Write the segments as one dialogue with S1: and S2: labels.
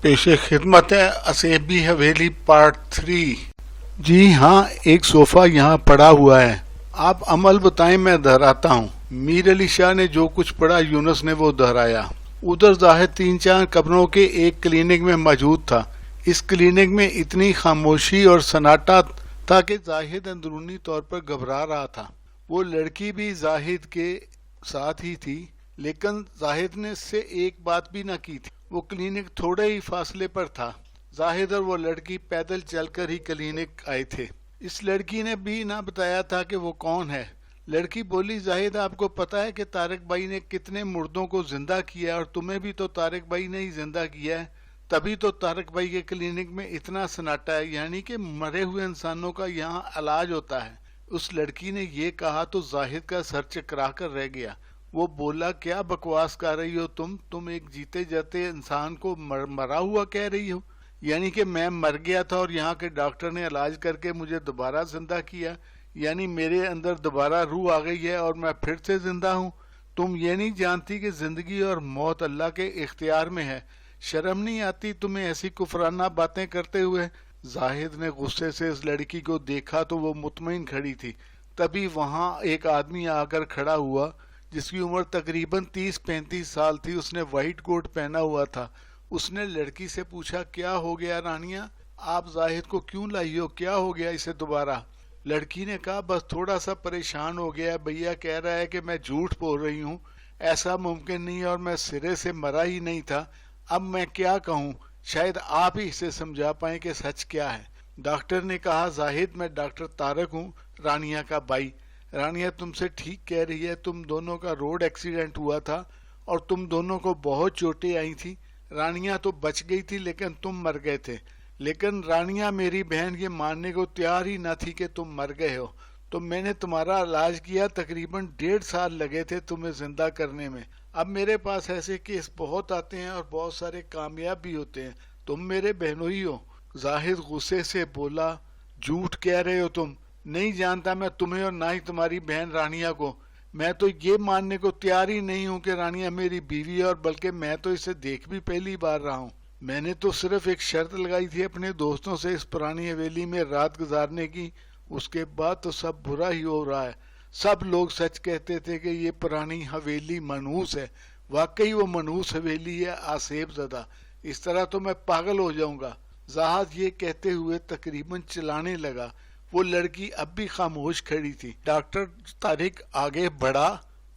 S1: पेश खिदमत है असेबी हवेली पार्ट 3। जी हाँ, एक सोफा यहाँ पड़ा हुआ है, आप अमल बताएं, मैं दोहराता हूँ। मीर अली शाह ने जो कुछ पढ़ा यूनुस ने वो दोहराया। उधर जाहिद 3-4 कमरों के एक क्लिनिक में मौजूद था। इस क्लिनिक में इतनी खामोशी और सन्नाटा था कि जाहिद अंदरूनी तौर पर घबरा रहा था। वो लड़की भी जाहिद के साथ ही थी, लेकिन जाहिद ने इससे एक बात भी न की थी। वो क्लिनिक थोड़े ही फासले पर था। जाहिद और वो लड़की पैदल चलकर ही क्लिनिक आए थे। इस लड़की ने भी ना बताया था कि वो कौन है। लड़की बोली, जाहिद आपको पता है कि तारिक भाई ने कितने मुर्दों को जिंदा किया, और तुम्हें भी तो तारिक भाई ने ही जिंदा किया है, तभी तो तारिक भाई के क्लिनिक में इतना सन्नाटा है, यानी कि मरे हुए इंसानों का यहाँ इलाज होता है। उस लड़की ने ये कहा तो जाहिद का सर चकरा कर रह गया। वो बोला, क्या बकवास कर रही हो तुम एक जीते जाते इंसान को मरा हुआ कह रही हो? यानी कि मैं मर गया था और यहाँ के डॉक्टर ने इलाज करके मुझे दोबारा जिंदा किया, यानी मेरे अंदर दोबारा रूह आ गई है और मैं फिर से जिंदा हूँ। तुम ये नहीं जानती कि जिंदगी और मौत अल्लाह के इख्तियार में है? शर्म नहीं आती तुम्हें ऐसी कुफराना बातें करते हुए? जाहिद ने गुस्से से इस लड़की को देखा तो वो मुतमईन खड़ी थी। तभी वहाँ एक आदमी आकर खड़ा हुआ जिसकी उम्र तकरीबन 30-35 साल थी। उसने वाइट कोट पहना हुआ था। उसने लड़की से पूछा, क्या हो गया रानिया, आप जाहिद को क्यों लाई हो, क्या हो गया इसे दोबारा? लड़की ने कहा, बस थोड़ा सा परेशान हो गया, भैया कह रहा है कि मैं झूठ बोल रही हूँ, ऐसा मुमकिन नहीं और मैं सिरे से मरा ही नहीं था। अब मैं क्या कहूँ, शायद आप ही इसे समझा पाए कि सच क्या है। डॉक्टर ने कहा, जाहिद मैं डॉक्टर तारक हूँ, रानिया का भाई। रानिया तुमसे ठीक कह रही है, तुम दोनों का रोड एक्सीडेंट हुआ था और तुम दोनों को बहुत चोटें आई थी। रानिया तो बच गई थी लेकिन तुम मर गए थे। लेकिन रानिया मेरी बहन ये मानने को तैयार ही न थी कि तुम मर गए हो। तो मैंने तुम्हारा इलाज किया, तकरीबन 1.5 साल लगे थे तुम्हें जिंदा करने में। अब मेरे पास ऐसे केस बहुत आते हैं और बहुत सारे कामयाब भी होते हैं। तुम मेरे बहनों ही हो। जाहिद गुस्से से बोला, झूठ कह रहे हो तुम, नहीं जानता मैं तुम्हें और ना ही तुम्हारी बहन रानिया को। मैं तो ये मानने को तैयार ही नहीं हूँ कि रानिया मेरी बीवी है, और बल्कि मैं तो इसे देख भी पहली बार रहा हूँ। मैंने तो सिर्फ एक शर्त लगाई थी अपने दोस्तों से इस पुरानी हवेली में रात गुजारने की, उसके बाद तो सब बुरा ही हो रहा है। सब लोग सच कहते थे कि ये पुरानी हवेली मनहूस है। वाकई वो मनहूस हवेली है आसेब ज़दा। इस तरह तो मैं पागल हो जाऊंगा। जाहिद ये कहते हुए तकरीबन चिल्लाने लगा। वो लड़की अब भी खामोश खड़ी थी। डॉक्टर तारिक आगे बढ़ा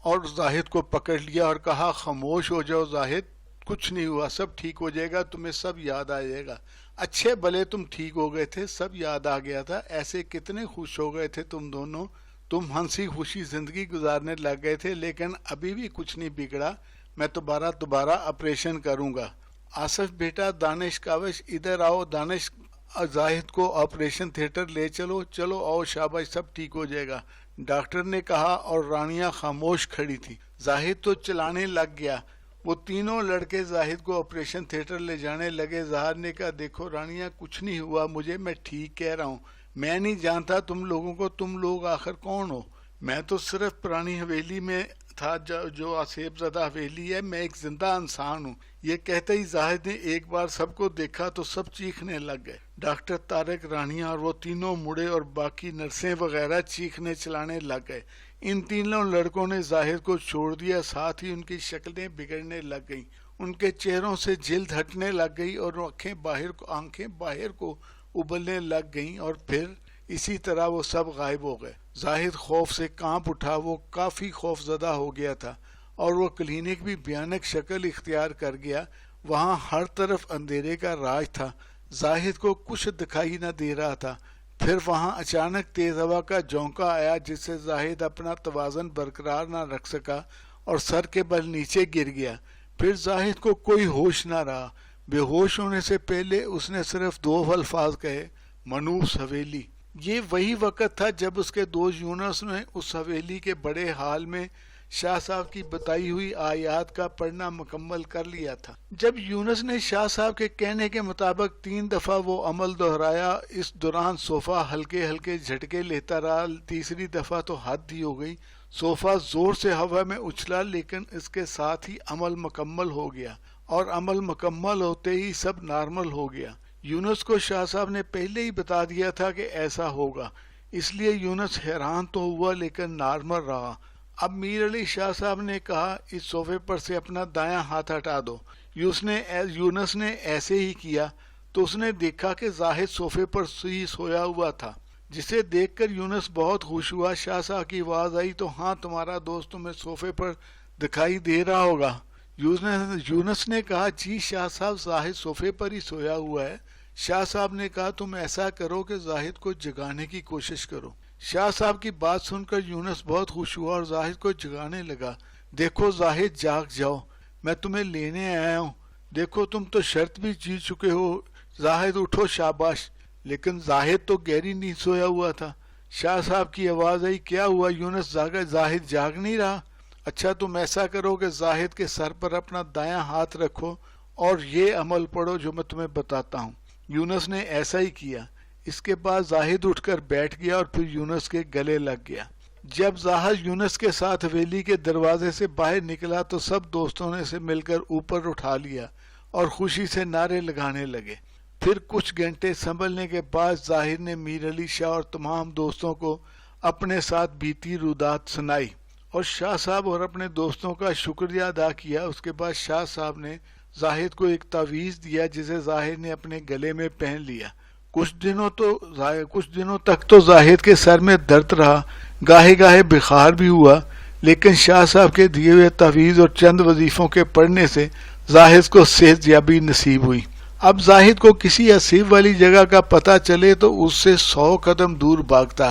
S1: और जाहिद को पकड़ लिया और कहा, खामोश हो जाओ जाहिद, कुछ नहीं हुआ, सब ठीक हो जाएगा, तुम्हें सब याद आ जाएगा। अच्छे भले तुम ठीक हो गए थे, सब याद आ गया था। ऐसे कितने खुश हो गए थे तुम दोनों, तुम हंसी खुशी जिंदगी गुजारने लग गए थे, लेकिन अभी भी कुछ नहीं बिगड़ा। मैं दोबारा ऑपरेशन करूंगा। आसिफ बेटा, दानिश काविश इधर आओ। दानिश जाहिद को ऑपरेशन थिएटर ले चलो। चलो आओ, शाबाश, सब ठीक हो जाएगा, डॉक्टर ने कहा। और रानिया खामोश खड़ी थी। जाहिद तो चलाने लग गया। वो तीनों लड़के जाहिद को ऑपरेशन थिएटर ले जाने लगे। जाहिद ने कहा, देखो रानिया, कुछ नहीं हुआ मुझे, मैं ठीक कह रहा हूँ। मैं नहीं जानता तुम लोगों को, तुम लोग आखिर कौन हो? मैं तो सिर्फ पुरानी हवेली में था जो आसेब ज़दा हवेली है। मैं एक जिंदा इंसान हूँ। ये कहते ही जाहिद ने एक बार सबको देखा तो सब चीखने लग गए। डॉक्टर तारिक, रानिया और वो तीनों मुड़े और बाकी नर्सें वगैरह चीखने चलाने लग गए। इन तीनों लड़कों ने जाहिद को छोड़ दिया, साथ ही उनकी शक्लें बिगड़ने लग गईं। उनके चेहरों से जिल्द हटने लग गई और आंखें बाहर को उबलने लग गईं, और फिर इसी तरह वो सब गायब हो गए। जाहिद खौफ से कांप उठा। वो काफ़ी खौफजदा हो गया था और वो क्लिनिक भी भयानक शक्ल इख्तियार कर गया। वहाँ हर तरफ अंधेरे का राज था। जाहिद को कुछ दिखाई न दे रहा था। फिर वहाँ अचानक तेज हवा का झोंका आया, जिससे जाहिद अपना तवाज़न बरकरार न रख सका और सर के बल नीचे गिर गया। फिर जाहिद को कोई होश न रहा। बेहोश होने से पहले उसने सिर्फ 2 अल्फाज कहे, मनूस हवेली। ये वही वक्त था जब उसके दोस्त यूनुस ने उस हवेली के बड़े हाल में शाह साहब की बताई हुई आयात का पढ़ना मुकम्मल कर लिया था। जब यूनुस ने शाह साहब के कहने के मुताबिक 3 दफ़ा वो अमल दोहराया, इस दौरान सोफ़ा हल्के हल्के झटके लेता रहा। तीसरी दफ़ा तो हद ही हो गई। सोफ़ा ज़ोर से हवा में उछला, लेकिन इसके साथ ही अमल मुकम्मल हो गया اور عمل مکمل ہوتے ہی سب نارمل ہو گیا۔ یونس کو شاہ صاحب نے پہلے ہی بتا دیا تھا کہ ایسا ہوگا، اس لیے یونس حیران تو ہوا لیکن نارمل رہا۔ اب میر علی شاہ صاحب نے کہا اس صوفے پر سے اپنا دایاں ہاتھ ہٹا دو۔ یونس نے ایسے ہی کیا تو اس نے دیکھا کہ زاہد صوفے پر ہی سویا ہوا تھا، جسے دیکھ کر یونس بہت خوش ہوا۔ شاہ صاحب کی آواز آئی تو ہاں تمہارا دوست تمہیں صوفے پر دکھائی دے رہا ہوگا۔ یونس نے کہا جی شاہ صاحب زاہد صوفے پر ہی سویا ہوا ہے۔ شاہ صاحب نے کہا تم ایسا کرو کہ زاہد کو جگانے کی کوشش کرو۔ شاہ صاحب کی بات سن کر یونس بہت خوش ہوا اور زاہد کو جگانے لگا۔ دیکھو زاہد جاگ جاؤ، میں تمہیں لینے آیا ہوں، دیکھو تم تو شرط بھی جیت چکے ہو، زاہد اٹھو شاباش۔ لیکن زاہد تو گہری نیند سویا ہوا تھا۔ شاہ صاحب کی آواز آئی کیا ہوا یونس، زاہد جاگ نہیں رہا؟ اچھا تم ایسا کرو کہ زاہد کے سر پر اپنا دایاں ہاتھ رکھو اور یہ عمل پڑھو جو میں تمہیں بتاتا ہوں۔ یونس نے ایسا ہی کیا۔ اس کے بعد زاہد اٹھ کر بیٹھ گیا اور پھر یونس کے گلے لگ گیا۔ جب زاہد یونس کے ساتھ حویلی کے دروازے سے باہر نکلا تو سب دوستوں نے اسے مل کر اوپر اٹھا لیا اور خوشی سے نعرے لگانے لگے۔ پھر کچھ گھنٹے سنبھلنے کے بعد زاہد نے میر علی شاہ اور تمام دوستوں کو اپنے ساتھ بیتی رودات سنائی اور شاہ صاحب اور اپنے دوستوں کا شکریہ ادا کیا۔ اس کے بعد شاہ صاحب نے زاہد کو ایک تعویذ دیا جسے زاہد نے اپنے گلے میں پہن لیا۔ کچھ دنوں تک تو زاہد کے سر میں درد رہا، گاہے گاہے بخار بھی ہوا، لیکن شاہ صاحب کے دیے ہوئے تعویذ اور چند وظیفوں کے پڑھنے سے زاہد کو صحت یابی نصیب ہوئی۔ اب زاہد کو کسی حسیب والی جگہ کا پتہ چلے تو اس سے 100 قدم دور بھاگتا ہے۔